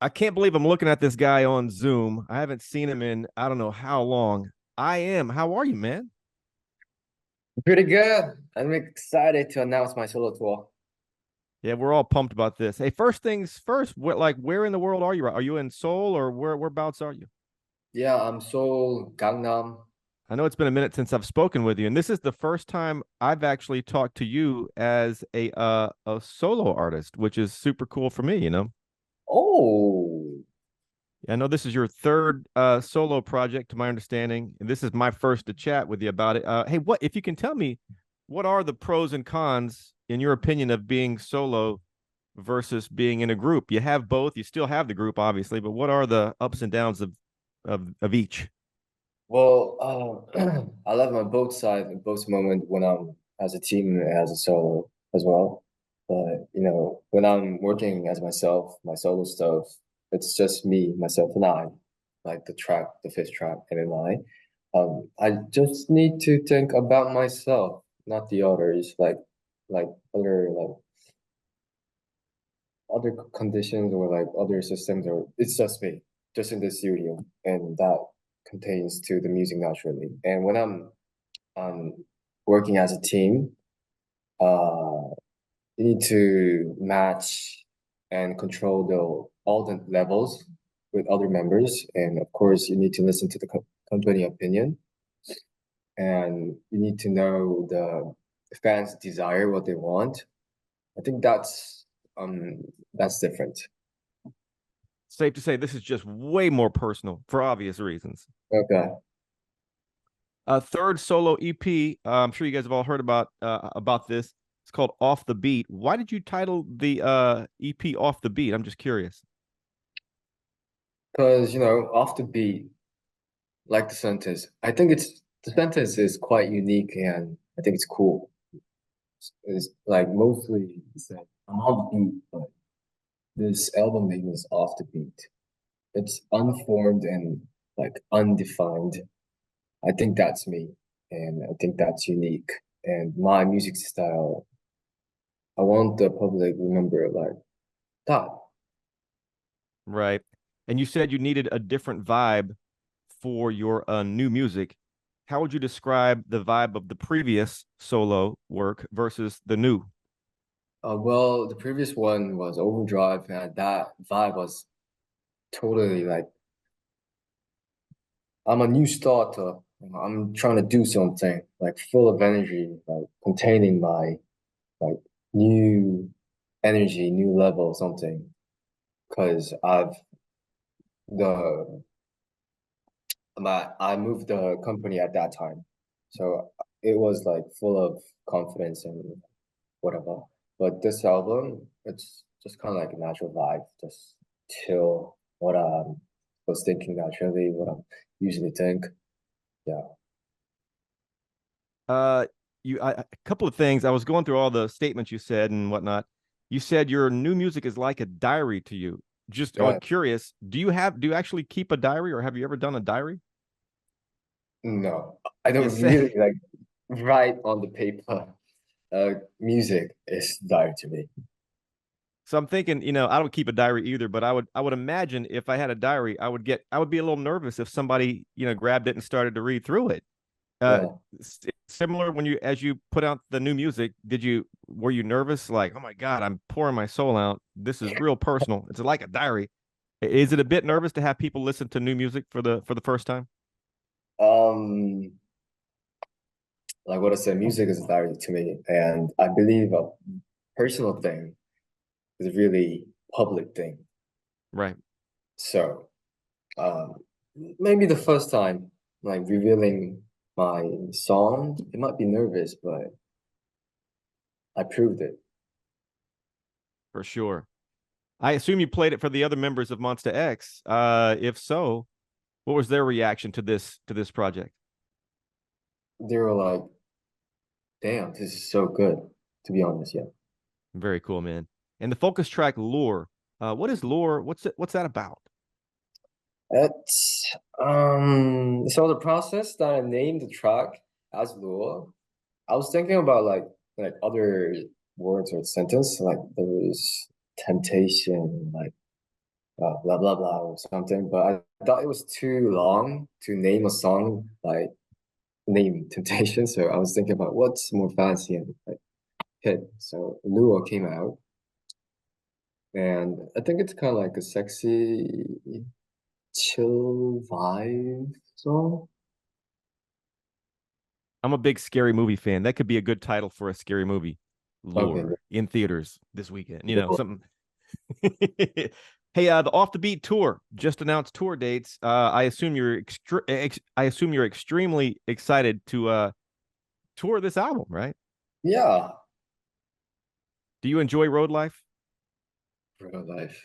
I can't believe I'm looking at this guy on Zoom. I haven't seen him in I don't know how long. I.M. How are you, man? Pretty good. I'm excited to announce my solo tour. Yeah, we're all pumped about this. Hey, first things first, where in the world are you? Are you in Seoul or whereabouts are you? Yeah, I'm Seoul, Gangnam. I know it's been a minute since I've spoken with you, and this is the first time I've actually talked to you as a solo artist, which is super cool for me. Oh, I know this is your third solo project, to my understanding, and this is my first to chat with you about it. Hey, what if you can tell me what are the pros and cons, in your opinion, of being solo versus being in a group? You have both. You still have the group, obviously, but what are the ups and downs of each? well, I love my both sides and both moment when I'm as a team and as a solo as well. But when I'm working as myself, my solo stuff, it's just me, myself, and I, like the fifth track, and then I just need to think about myself, not the others, like other conditions or like other systems, or it's just me, just in the studio, and that contains to the music naturally. And when I'm working as a team, uh, you need to match and control the all the levels with other members, and of course, you need to listen to the company opinion, and you need to know the fans' desire, what they want. I think um that's different. Safe to say this is just way more personal for obvious reasons. Okay. Third solo EP. I'm sure you guys have all heard about this. It's called Off the Beat. Why did you title the EP Off the Beat? I'm just curious. Because, off the beat, like the sentence, the sentence is quite unique and I think it's cool. It's like mostly it's like I'm on the beat, but this album name is off the beat. It's unformed and like undefined. I think that's me, and I think that's unique. And my music style, I want the public remember like that. Right. And you said you needed a different vibe for your new music. How would you describe the vibe of the previous solo work versus the new? Well, the previous one was Overdrive, and that vibe was totally like I'm a new starter. I'm trying to do something like full of energy, like containing my like new energy, new level, something. Because the I moved the company at that time, so it was like full of confidence and whatever. But this album, it's just kind of like a natural vibe, just chill. What I was thinking naturally, what I usually think. Yeah. Uh, a couple of things. I was going through all the statements you said and whatnot. You said your new music is like a diary to you. Just Right. curious, do you actually keep a diary, or have you ever done a diary? No, I You don't say really like write on the paper. Music is dire to me. so. I'm thinking, I don't keep a diary either, but I would imagine if I had a diary, I would be a little nervous if somebody, grabbed it and started to read through it. Uh, Yeah. Similar when as you put out the new music, were you nervous? Like, oh my God, I'm pouring my soul out. This is real personal. It's like a diary. Is it a bit nervous to have people listen to new music for the first time? Um, like what I said, music is dire to me, and I believe a personal thing is a really public thing. Right. So, um, maybe the first time, like revealing my song, it might be nervous, but I proved it. For sure. I assume you played it for the other members of Monster X. If so, what was their reaction to this project? They were like, "Damn, this is so good." To be honest, yeah. Very cool, man. And the focus track Lure. What is Lure? What's that about? It's so the process that I named the track as Lua, I was thinking about like other words or sentence, like there was temptation, like blah blah blah or something. But I thought it was too long to name a song like name Temptation. So I was thinking about what's more fancy and like hit. So Lua came out, and I think it's kind of like a sexy, chill vibe song. I'm a big scary movie fan. That could be a good title for a scary movie. Okay, Lure in theaters this weekend. You know, Lua. something. Hey, the Off the Beat tour just announced tour dates. I assume you're extremely excited to tour this album, right? Yeah, Do you enjoy road life? real life.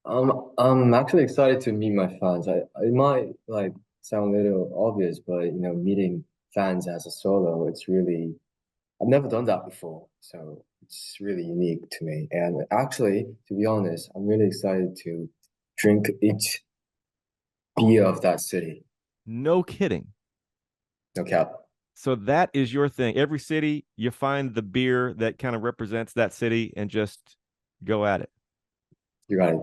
I'm actually excited to meet my fans. It might like sound a little obvious, but you know, meeting fans as a solo, it's really I've never done that before, so it's really unique to me. And actually, to be honest, I'm really excited to drink each beer of that city. No kidding. No cap. So that is your thing. Every city, you find the beer that kind of represents that city and just go at it. You got it.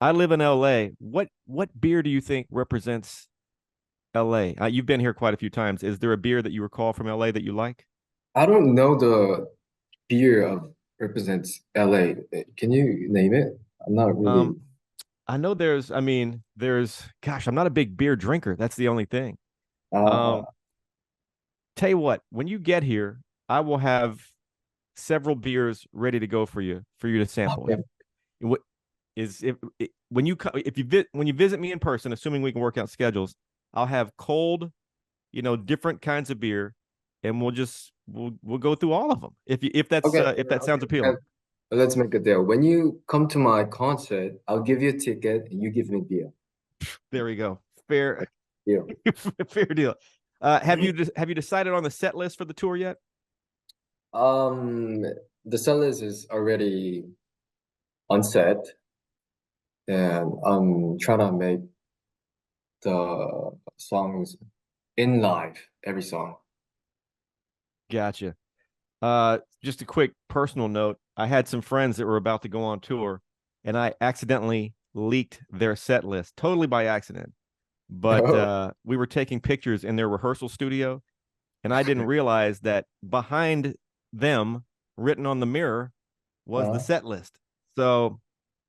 I live in LA. What beer do you think represents LA? You've been here quite a few times. Is there a beer that you recall from LA that you like? I don't know the beer of represents LA. Can you name it? I'm not really. Um, I know there's gosh, I'm not a big beer drinker. That's the only thing. Uh, Um, Tell you what, when you get here, I will have several beers ready to go for you to sample. okay. What is if when you if you when you visit me in person, assuming we can work out schedules, I'll have cold, different kinds of beer, and we'll go through all of them Okay. if that Okay. sounds And appealing. let's make a deal. When you come to my concert, I'll give you a ticket and you give me beer. There we go. Fair, Deal. fair deal. Have you decided on the set list for the tour yet? Um, the Setlists is already on set, and I'm trying to make the songs in live, every song. Gotcha. Just a quick personal note. I had some friends that were about to go on tour, and I accidentally leaked their set list totally by accident. But Oh, we were taking pictures in their rehearsal studio, and I didn't realize that behind them, written on the mirror, was the uh, set list. So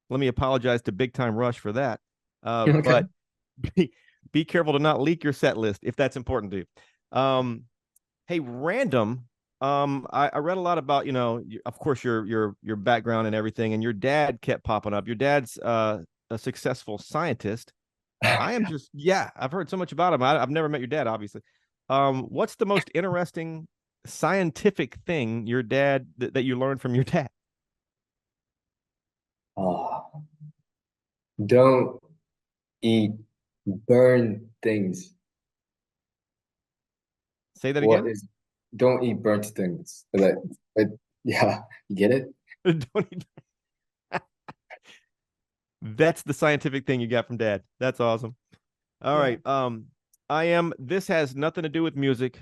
let me apologize to Big Time Rush for that. okay. But be careful to not leak your set list if that's important to you. Hey, random. I read a lot about, of course, your background and everything, and your dad kept popping up. Your dad's a successful scientist. Yeah, I've heard so much about him. I've never met your dad, obviously. What's the most interesting scientific thing that you learned from your dad? Oh, don't eat burnt things. Say that What again. is, don't eat burnt things. Like, yeah, you get it? Don't even- That's the scientific thing you got from dad. That's awesome. All Yeah. right. This has nothing to do with music.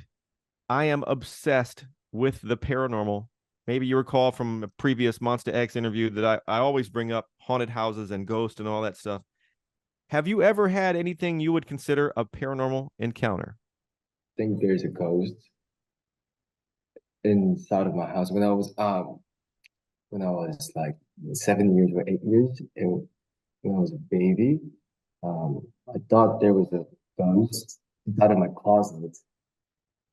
I am obsessed with the paranormal. Maybe you recall from a previous Monster X interview that I always bring up haunted houses and ghosts and all that stuff. Have you ever had anything you would consider a paranormal encounter? Think there's a ghost inside of my house when I was like 7 years or 8 years, and when I was a baby, I thought there was a ghost inside of my closet,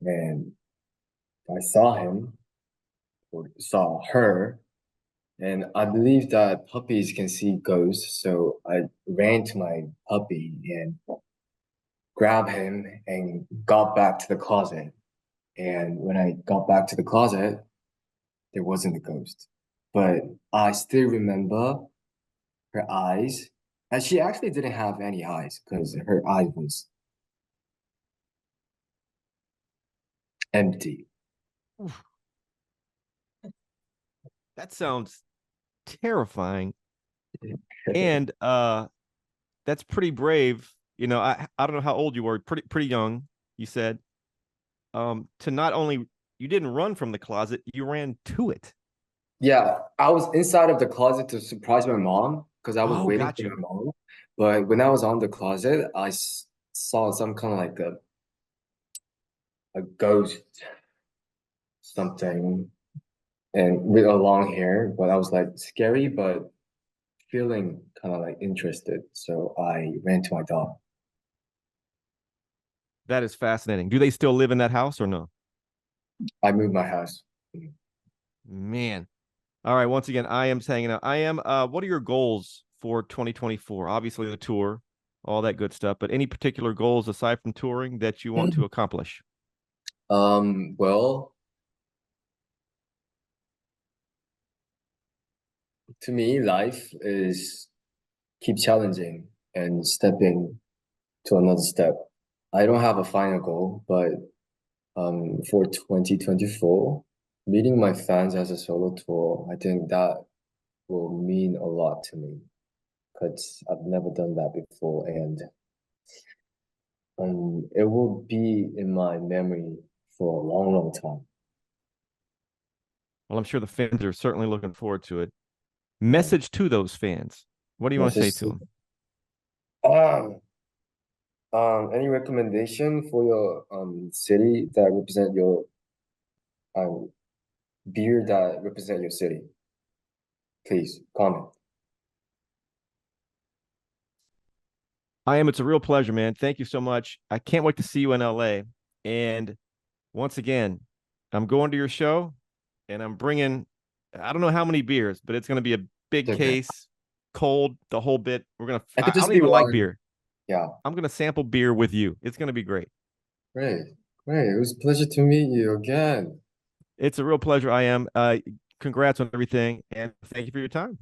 and I saw him or saw her, and I believe that puppies can see ghosts, so I ran to my puppy and grabbed him and got back to the closet. And when I got back to the closet, there wasn't a ghost. But I still remember her eyes. And she actually didn't have any eyes because her eye was empty. Oof, that sounds terrifying. And that's pretty brave. I don't know how old you were, pretty young, you said. To not only you didn't run from the closet, you ran to it. Yeah, I was inside of the closet to surprise my mom because I was Oh, waiting for gotcha. my mom. But when I was on the closet, saw some kind of like a ghost something and with a long hair. But I was like scary, but feeling kind of like interested. So I ran to my dog. That is fascinating. Do they still live in that house or no? I moved my house. Man. All right. Once again, I am's hanging out. What are your goals for 2024? Obviously the tour, all that good stuff, but any particular goals aside from touring that you want to accomplish? Well, to me, life is keep challenging and stepping to another step. I don't have a final goal, but for 2024, meeting my fans as a solo tour, I think that will mean a lot to me because I've never done that before, and it will be in my memory for a long, long time. Well, I'm sure the fans are certainly looking forward to it. Yeah. Message to those fans. What do you want to say Message to to them? any recommendation for your city that represent your um beer that represent your city? Please comment. It's a real pleasure, man. Thank you so much. I can't wait to see you in LA. And once again, I'm going to your show and I'm bringing, I don't know how many beers, but it's going to be a big It's okay. case, cold, the whole bit. I could I just don't be even like one. beer. Yeah. I'm going to sample beer with you. It's going to be great. Great. Great. It was a pleasure to meet you again. It's a real pleasure. Congrats on everything. And thank you for your time.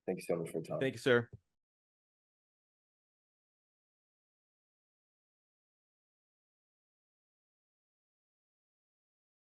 Thank you so much for your time. Thank you, sir.